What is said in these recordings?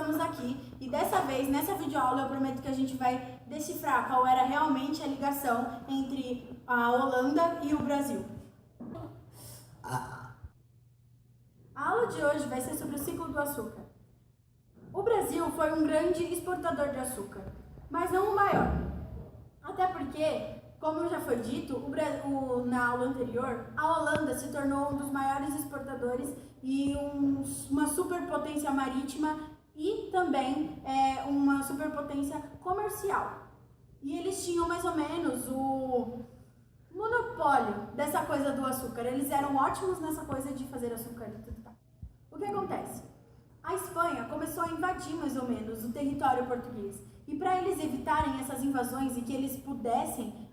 estamos aqui e dessa vez, nessa videoaula, eu prometo que a gente vai decifrar qual era realmente a ligação entre a Holanda e o Brasil. A aula de hoje vai ser sobre o ciclo do açúcar. O Brasil foi um grande exportador de açúcar, mas não o maior. Até porque, como já foi dito, na aula anterior, a Holanda se tornou um dos maiores exportadores e uma superpotência marítima e também uma superpotência comercial. E eles tinham mais ou menos o monopólio dessa coisa do açúcar. Eles eram ótimos nessa coisa de fazer açúcar e tudo tal. O que acontece? A Espanha começou a invadir mais ou menos o território português. E para eles evitarem essas invasões e que eles pudessem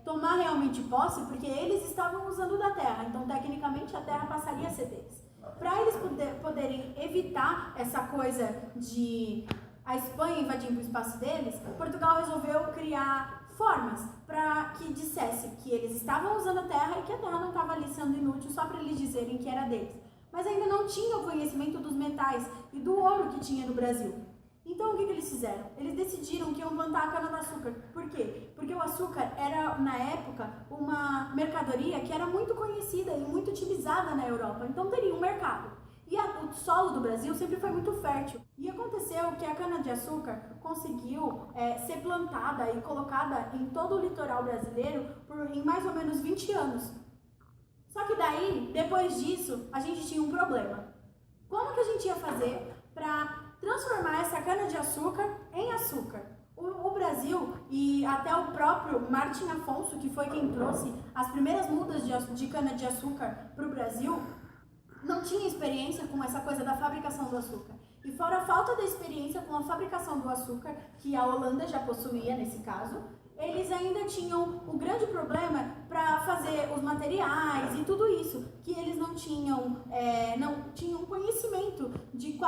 tomar realmente posse, porque eles estavam usando da terra, então tecnicamente a terra passaria a ser deles. Para eles poderem evitar essa coisa de a Espanha invadindo o espaço deles, Portugal resolveu criar formas para que dissesse que eles estavam usando a terra e que a terra não estava ali sendo inútil só para eles dizerem que era deles. Mas ainda não tinham conhecimento dos metais e do ouro que tinha no Brasil. Então o que eles fizeram? Eles decidiram que iam plantar a cana-de-açúcar. Por quê? Porque o açúcar era, na época, uma mercadoria que era muito conhecida e muito utilizada na Europa. Então teria um mercado. E o solo do Brasil sempre foi muito fértil. E aconteceu que a cana-de-açúcar conseguiu ser plantada e colocada em todo o litoral brasileiro em mais ou menos 20 anos. Só que daí, depois disso, a gente tinha um problema. Como que a gente ia fazer para transformar essa cana-de-açúcar em açúcar? O Brasil e até o próprio Martim Afonso, que foi quem trouxe as primeiras mudas de cana-de-açúcar para o Brasil, não tinha experiência com essa coisa da fabricação do açúcar. E fora a falta de experiência com a fabricação do açúcar, que a Holanda já possuía nesse caso, eles ainda tinham o grande problema para fazer os materiais e tudo isso, que eles não tinham conhecimento de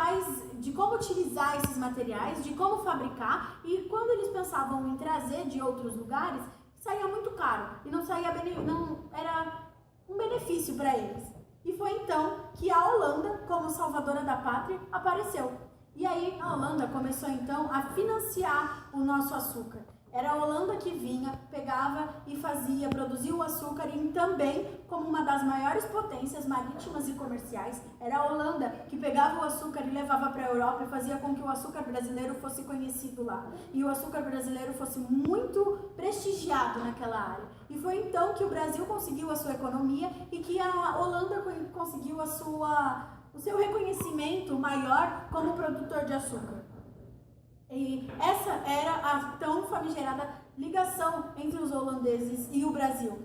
como utilizar esses materiais, de como fabricar, e quando eles pensavam em trazer de outros lugares, saía muito caro e não era um benefício para eles. E foi então que a Holanda, como salvadora da pátria, apareceu. E aí a Holanda começou então a financiar o nosso açúcar. Era a Holanda que vinha, pegava e produzia o açúcar e também, como uma das maiores potências marítimas e comerciais, era a Holanda que pegava o açúcar e levava para a Europa e fazia com que o açúcar brasileiro fosse conhecido lá. E o açúcar brasileiro fosse muito prestigiado naquela área. E foi então que o Brasil conseguiu a sua economia e que a Holanda conseguiu o seu reconhecimento maior como produtor de açúcar. E essa era a tão famigerada ligação entre os holandeses e o Brasil.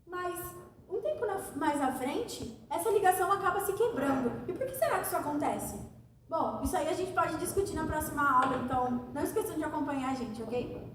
Mas, um tempo mais à frente, essa ligação acaba se quebrando. E por que será que isso acontece? Bom, isso aí a gente pode discutir na próxima aula, então não esqueçam de acompanhar a gente, ok?